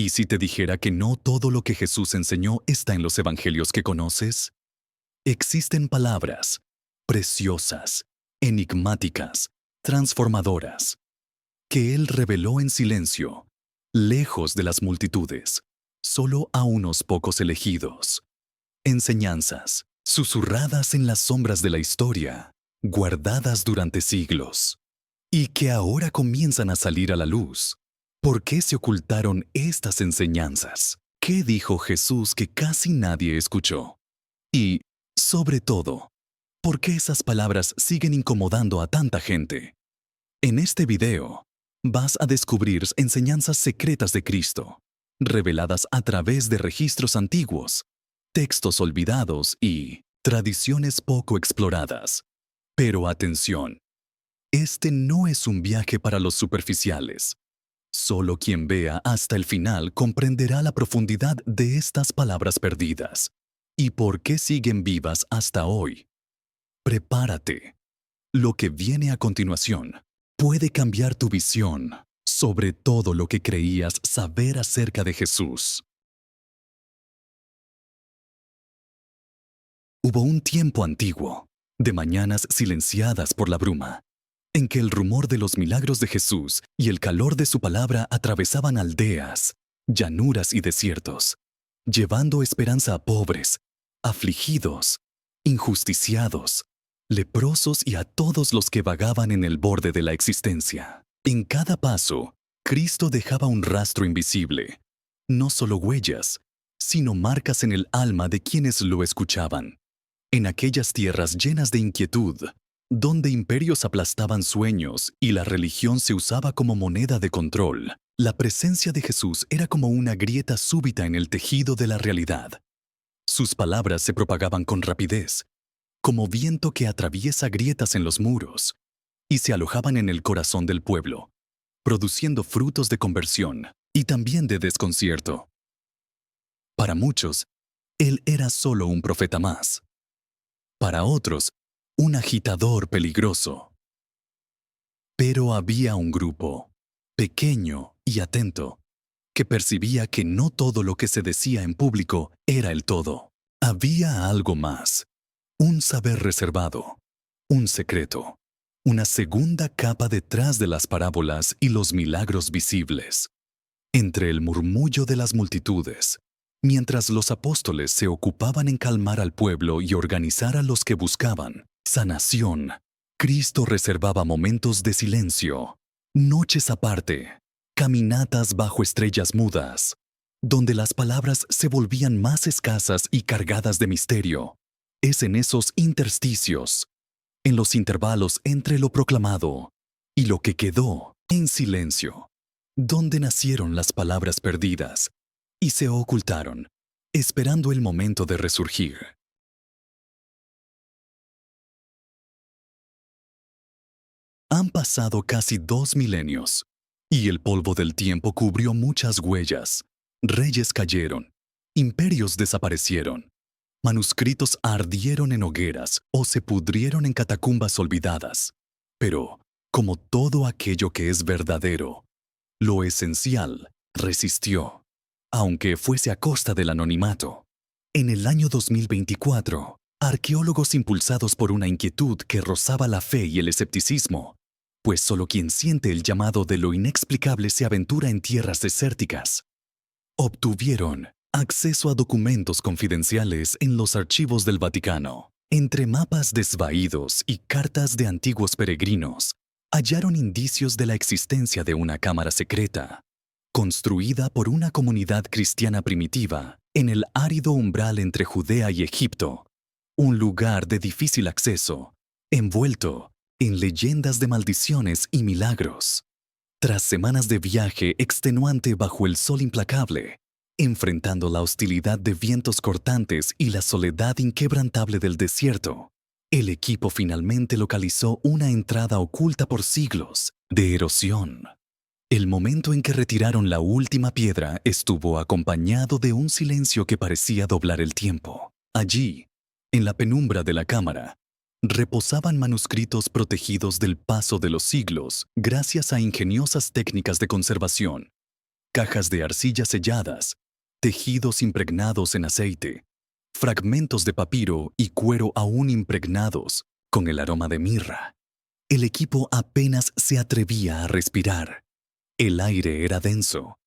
¿Y si te dijera que no todo lo que Jesús enseñó está en los evangelios que conoces? Existen palabras preciosas, enigmáticas, transformadoras, que Él reveló en silencio, lejos de las multitudes, solo a unos pocos elegidos. Enseñanzas, susurradas en las sombras de la historia, guardadas durante siglos, y que ahora comienzan a salir a la luz. ¿Por qué se ocultaron estas enseñanzas? ¿Qué dijo Jesús que casi nadie escuchó? Y, sobre todo, ¿por qué esas palabras siguen incomodando a tanta gente? En este video, vas a descubrir enseñanzas secretas de Cristo, reveladas a través de registros antiguos, textos olvidados y tradiciones poco exploradas. Pero atención, este no es un viaje para los superficiales. Solo quien vea hasta el final comprenderá la profundidad de estas palabras perdidas y por qué siguen vivas hasta hoy. Prepárate. Lo que viene a continuación puede cambiar tu visión sobre todo lo que creías saber acerca de Jesús. Hubo un tiempo antiguo, de mañanas silenciadas por la bruma, en que el rumor de los milagros de Jesús y el calor de su palabra atravesaban aldeas, llanuras y desiertos, llevando esperanza a pobres, afligidos, injusticiados, leprosos y a todos los que vagaban en el borde de la existencia. En cada paso, Cristo dejaba un rastro invisible, no solo huellas, sino marcas en el alma de quienes lo escuchaban. En aquellas tierras llenas de inquietud, donde imperios aplastaban sueños y la religión se usaba como moneda de control, la presencia de Jesús era como una grieta súbita en el tejido de la realidad. Sus palabras se propagaban con rapidez, como viento que atraviesa grietas en los muros, y se alojaban en el corazón del pueblo, produciendo frutos de conversión y también de desconcierto. Para muchos, él era solo un profeta más. Para otros, un agitador peligroso. Pero había un grupo, pequeño y atento, que percibía que no todo lo que se decía en público era el todo. Había algo más, un saber reservado, un secreto, una segunda capa detrás de las parábolas y los milagros visibles. Entre el murmullo de las multitudes, mientras los apóstoles se ocupaban en calmar al pueblo y organizar a los que buscaban sanación, Cristo reservaba momentos de silencio, noches aparte, caminatas bajo estrellas mudas, donde las palabras se volvían más escasas y cargadas de misterio. Es en esos intersticios, en los intervalos entre lo proclamado y lo que quedó en silencio, donde nacieron las palabras perdidas y se ocultaron, esperando el momento de resurgir. Han pasado casi 2 milenios, y el polvo del tiempo cubrió muchas huellas. Reyes cayeron, imperios desaparecieron, manuscritos ardieron en hogueras o se pudrieron en catacumbas olvidadas. Pero, como todo aquello que es verdadero, lo esencial resistió, aunque fuese a costa del anonimato. En el año 2024, arqueólogos impulsados por una inquietud que rozaba la fe y el escepticismo, pues solo quien siente el llamado de lo inexplicable se aventura en tierras desérticas, obtuvieron acceso a documentos confidenciales en los archivos del Vaticano. Entre mapas desvaídos y cartas de antiguos peregrinos, hallaron indicios de la existencia de una cámara secreta, construida por una comunidad cristiana primitiva en el árido umbral entre Judea y Egipto, un lugar de difícil acceso, envuelto en leyendas de maldiciones y milagros. Tras semanas de viaje extenuante bajo el sol implacable, enfrentando la hostilidad de vientos cortantes y la soledad inquebrantable del desierto, el equipo finalmente localizó una entrada oculta por siglos de erosión. El momento en que retiraron la última piedra estuvo acompañado de un silencio que parecía doblar el tiempo. Allí, en la penumbra de la cámara, reposaban manuscritos protegidos del paso de los siglos gracias a ingeniosas técnicas de conservación. cajas de arcilla selladas, tejidos impregnados en aceite, fragmentos de papiro y cuero aún impregnados con el aroma de mirra. El equipo apenas se atrevía a respirar. El aire era denso,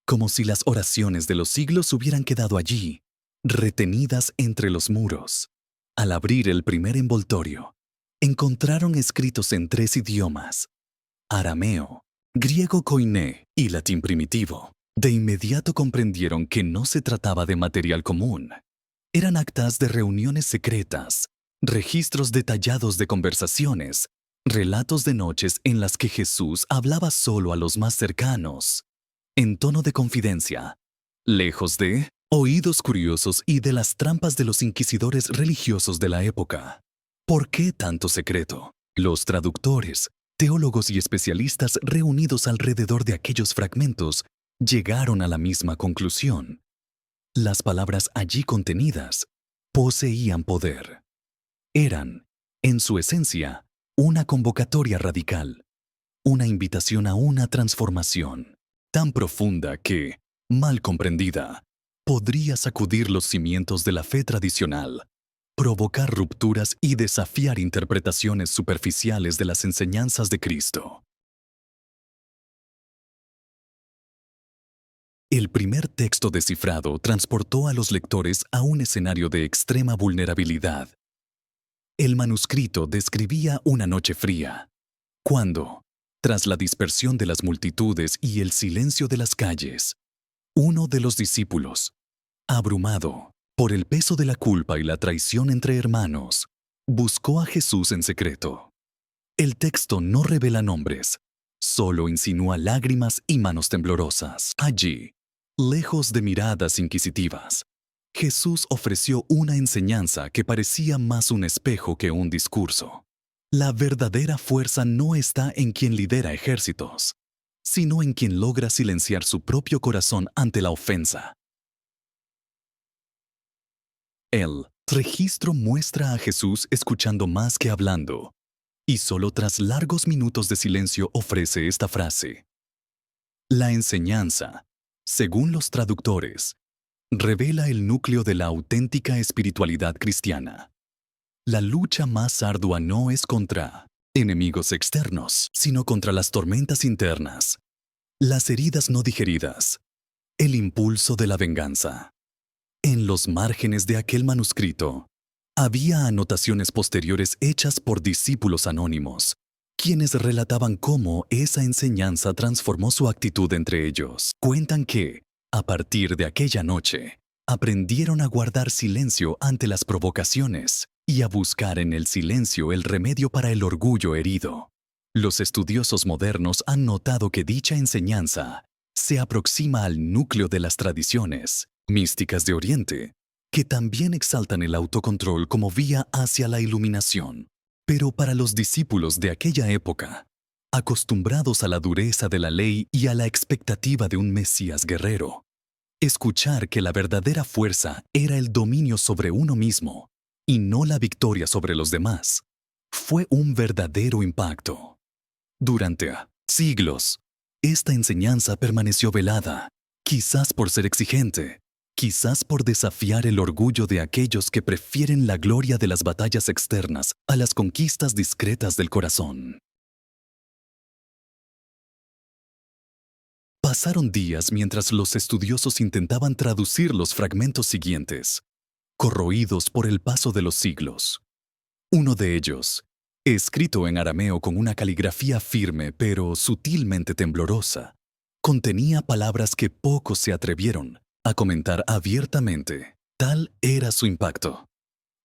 como si las oraciones de los siglos hubieran quedado allí, retenidas entre los muros. Al abrir el primer envoltorio, encontraron escritos en 3 idiomas: arameo, griego koiné y latín primitivo. De inmediato comprendieron que no se trataba de material común. Eran actas de reuniones secretas, registros detallados de conversaciones, relatos de noches en las que Jesús hablaba solo a los más cercanos, en tono de confidencia, lejos de oídos curiosos y de las trampas de los inquisidores religiosos de la época. ¿Por qué tanto secreto? Los traductores, teólogos y especialistas reunidos alrededor de aquellos fragmentos llegaron a la misma conclusión. Las palabras allí contenidas poseían poder. Eran, en su esencia, una convocatoria radical, una invitación a una transformación tan profunda que, mal comprendida, podría sacudir los cimientos de la fe tradicional, provocar rupturas y desafiar interpretaciones superficiales de las enseñanzas de Cristo. El primer texto descifrado transportó a los lectores a un escenario de extrema vulnerabilidad. El manuscrito describía una noche fría, cuando, tras la dispersión de las multitudes y el silencio de las calles, uno de los discípulos, abrumado por el peso de la culpa y la traición entre hermanos, buscó a Jesús en secreto. El texto no revela nombres, solo insinúa lágrimas y manos temblorosas. Allí, lejos de miradas inquisitivas, Jesús ofreció una enseñanza que parecía más un espejo que un discurso. La verdadera fuerza no está en quien lidera ejércitos, sino en quien logra silenciar su propio corazón ante la ofensa. El registro muestra a Jesús escuchando más que hablando, y solo tras largos minutos de silencio ofrece esta frase. La enseñanza, según los traductores, revela el núcleo de la auténtica espiritualidad cristiana. La lucha más ardua no es contra enemigos externos, sino contra las tormentas internas, las heridas no digeridas, el impulso de la venganza. En los márgenes de aquel manuscrito, había anotaciones posteriores hechas por discípulos anónimos, quienes relataban cómo esa enseñanza transformó su actitud entre ellos. Cuentan que, a partir de aquella noche, aprendieron a guardar silencio ante las provocaciones y a buscar en el silencio el remedio para el orgullo herido. Los estudiosos modernos han notado que dicha enseñanza se aproxima al núcleo de las tradiciones místicas de Oriente, que también exaltan el autocontrol como vía hacia la iluminación. Pero para los discípulos de aquella época, acostumbrados a la dureza de la ley y a la expectativa de un Mesías guerrero, escuchar que la verdadera fuerza era el dominio sobre uno mismo y no la victoria sobre los demás, fue un verdadero impacto. Durante siglos, esta enseñanza permaneció velada, quizás por ser exigente, quizás por desafiar el orgullo de aquellos que prefieren la gloria de las batallas externas a las conquistas discretas del corazón. Pasaron días mientras los estudiosos intentaban traducir los fragmentos siguientes, corroídos por el paso de los siglos. Uno de ellos, escrito en arameo con una caligrafía firme pero sutilmente temblorosa, contenía palabras que pocos se atrevieron a comentar abiertamente. Tal era su impacto.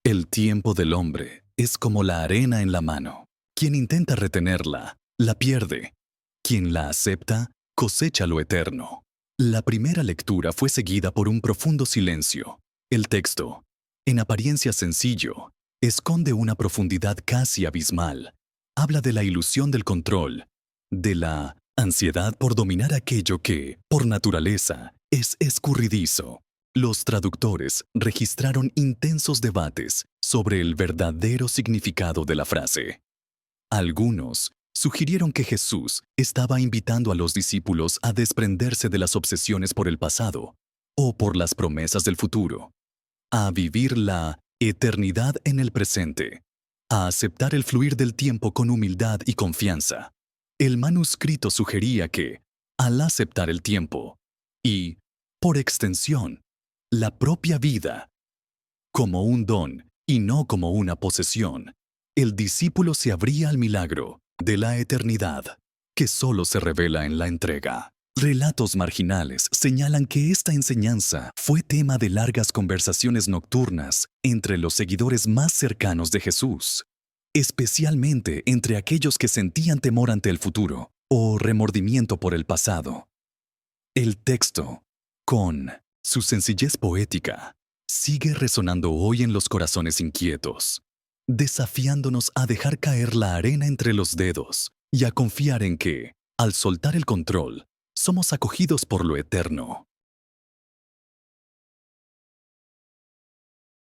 El tiempo del hombre es como la arena en la mano. Quien intenta retenerla, la pierde. Quien la acepta, cosecha lo eterno. La primera lectura fue seguida por un profundo silencio. El texto, en apariencia sencillo, esconde una profundidad casi abismal. Habla de la ilusión del control, de la ansiedad por dominar aquello que, por naturaleza, es escurridizo. Los traductores registraron intensos debates sobre el verdadero significado de la frase. Algunos Sugirieron que Jesús estaba invitando a los discípulos a desprenderse de las obsesiones por el pasado o por las promesas del futuro, a vivir la eternidad en el presente, a aceptar el fluir del tiempo con humildad y confianza. El manuscrito sugería que, al aceptar el tiempo y, por extensión, la propia vida, como un don y no como una posesión, el discípulo se abría al milagro de la eternidad, que solo se revela en la entrega. Relatos marginales señalan que esta enseñanza fue tema de largas conversaciones nocturnas entre los seguidores más cercanos de Jesús, especialmente entre aquellos que sentían temor ante el futuro o remordimiento por el pasado. El texto, con su sencillez poética, sigue resonando hoy en los corazones inquietos, desafiándonos a dejar caer la arena entre los dedos y a confiar en que, al soltar el control, somos acogidos por lo eterno.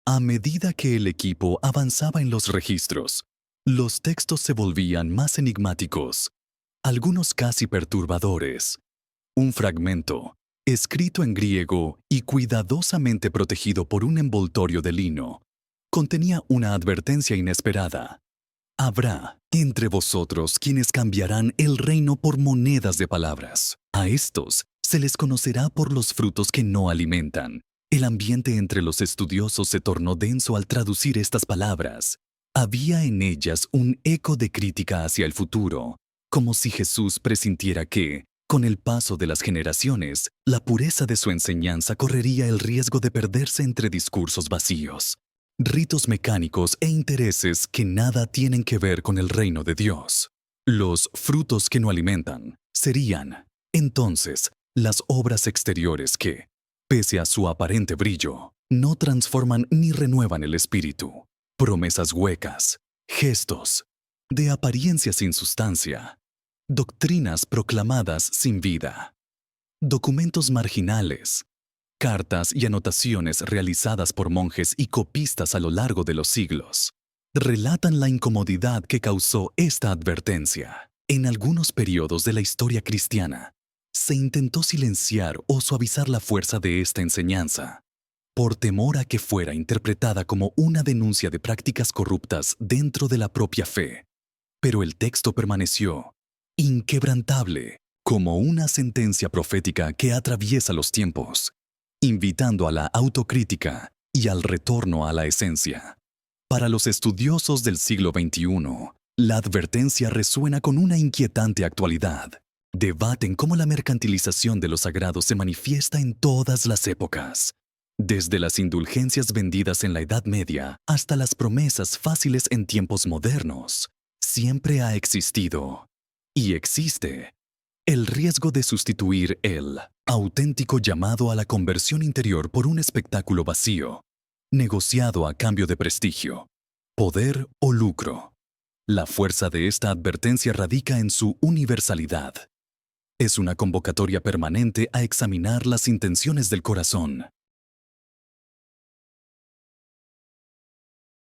A medida que el equipo avanzaba en los registros, los textos se volvían más enigmáticos, algunos casi perturbadores. Un fragmento, escrito en griego y cuidadosamente protegido por un envoltorio de lino, contenía una advertencia inesperada. Habrá entre vosotros quienes cambiarán el reino por monedas de palabras. A estos se les conocerá por los frutos que no alimentan. El ambiente entre los estudiosos se tornó denso al traducir estas palabras. Había en ellas un eco de crítica hacia el futuro, como si Jesús presintiera que, con el paso de las generaciones, la pureza de su enseñanza correría el riesgo de perderse entre discursos vacíos, ritos mecánicos e intereses que nada tienen que ver con el reino de Dios. Los frutos que no alimentan serían, entonces, las obras exteriores que, pese a su aparente brillo, no transforman ni renuevan el espíritu. Promesas huecas, gestos, de apariencia sin sustancia, doctrinas proclamadas sin vida, documentos marginales, cartas y anotaciones realizadas por monjes y copistas a lo largo de los siglos, relatan la incomodidad que causó esta advertencia. En algunos periodos de la historia cristiana, se intentó silenciar o suavizar la fuerza de esta enseñanza, por temor a que fuera interpretada como una denuncia de prácticas corruptas dentro de la propia fe. Pero el texto permaneció inquebrantable, como una sentencia profética que atraviesa los tiempos, invitando a la autocrítica y al retorno a la esencia. Para los estudiosos del siglo XXI, la advertencia resuena con una inquietante actualidad. Debaten cómo la mercantilización de lo sagrado se manifiesta en todas las épocas, desde las indulgencias vendidas en la Edad Media hasta las promesas fáciles en tiempos modernos. Siempre ha existido, y existe, el riesgo de sustituir el auténtico llamado a la conversión interior por un espectáculo vacío, negociado a cambio de prestigio, poder o lucro. La fuerza de esta advertencia radica en su universalidad. Es una convocatoria permanente a examinar las intenciones del corazón.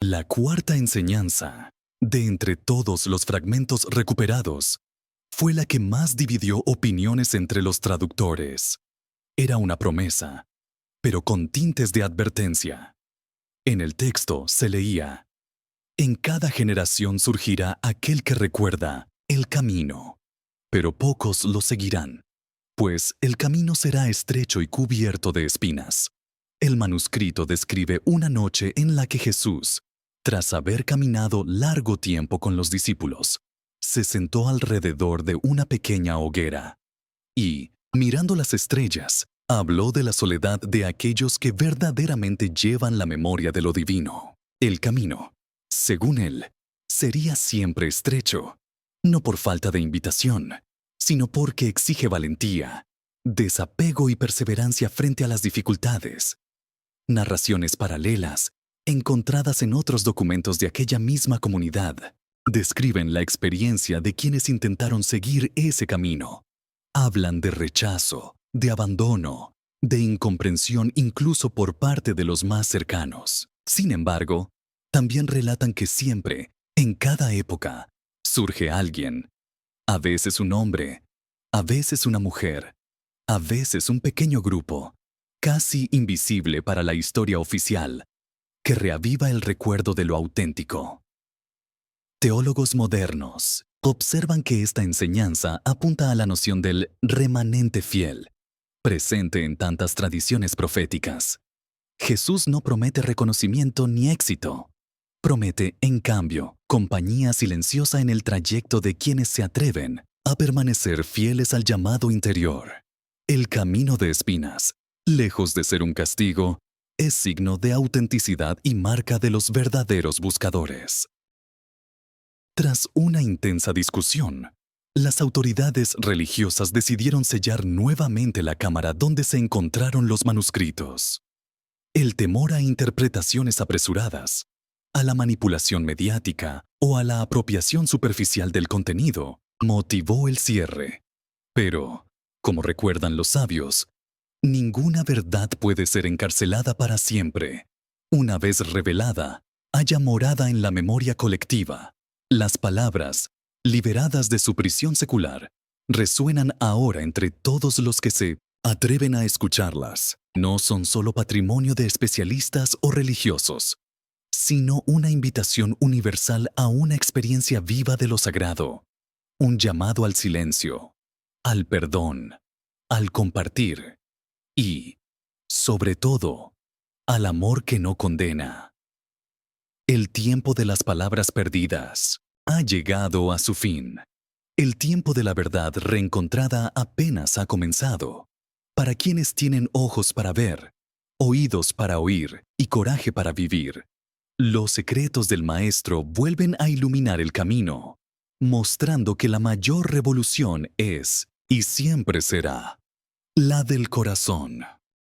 La cuarta enseñanza, de entre todos los fragmentos recuperados, fue la que más dividió opiniones entre los traductores. Era una promesa, pero con tintes de advertencia. En el texto se leía: en cada generación surgirá aquel que recuerda el camino, pero pocos lo seguirán, pues el camino será estrecho y cubierto de espinas. El manuscrito describe una noche en la que Jesús, tras haber caminado largo tiempo con los discípulos, se sentó alrededor de una pequeña hoguera y, mirando las estrellas, habló de la soledad de aquellos que verdaderamente llevan la memoria de lo divino. El camino, según él, sería siempre estrecho, no por falta de invitación, sino porque exige valentía, desapego y perseverancia frente a las dificultades. Narraciones paralelas, encontradas en otros documentos de aquella misma comunidad, describen la experiencia de quienes intentaron seguir ese camino. Hablan de rechazo, de abandono, de incomprensión incluso por parte de los más cercanos. Sin embargo, también relatan que siempre, en cada época, surge alguien, a veces un hombre, a veces una mujer, a veces un pequeño grupo, casi invisible para la historia oficial, que reaviva el recuerdo de lo auténtico. Teólogos modernos observan que esta enseñanza apunta a la noción del remanente fiel, presente en tantas tradiciones proféticas. Jesús no promete reconocimiento ni éxito. Promete, en cambio, compañía silenciosa en el trayecto de quienes se atreven a permanecer fieles al llamado interior. El camino de espinas, lejos de ser un castigo, es signo de autenticidad y marca de los verdaderos buscadores. Tras una intensa discusión, las autoridades religiosas decidieron sellar nuevamente la cámara donde se encontraron los manuscritos. El temor a interpretaciones apresuradas, a la manipulación mediática o a la apropiación superficial del contenido motivó el cierre. Pero, como recuerdan los sabios, ninguna verdad puede ser encarcelada para siempre. Una vez revelada, haya morada en la memoria colectiva. Las palabras, liberadas de su prisión secular, resuenan ahora entre todos los que se atreven a escucharlas. No son solo patrimonio de especialistas o religiosos, sino una invitación universal a una experiencia viva de lo sagrado, un llamado al silencio, al perdón, al compartir y, sobre todo, al amor que no condena. El tiempo de las palabras perdidas ha llegado a su fin. El tiempo de la verdad reencontrada apenas ha comenzado. Para quienes tienen ojos para ver, oídos para oír y coraje para vivir, los secretos del Maestro vuelven a iluminar el camino, mostrando que la mayor revolución es, y siempre será, la del corazón.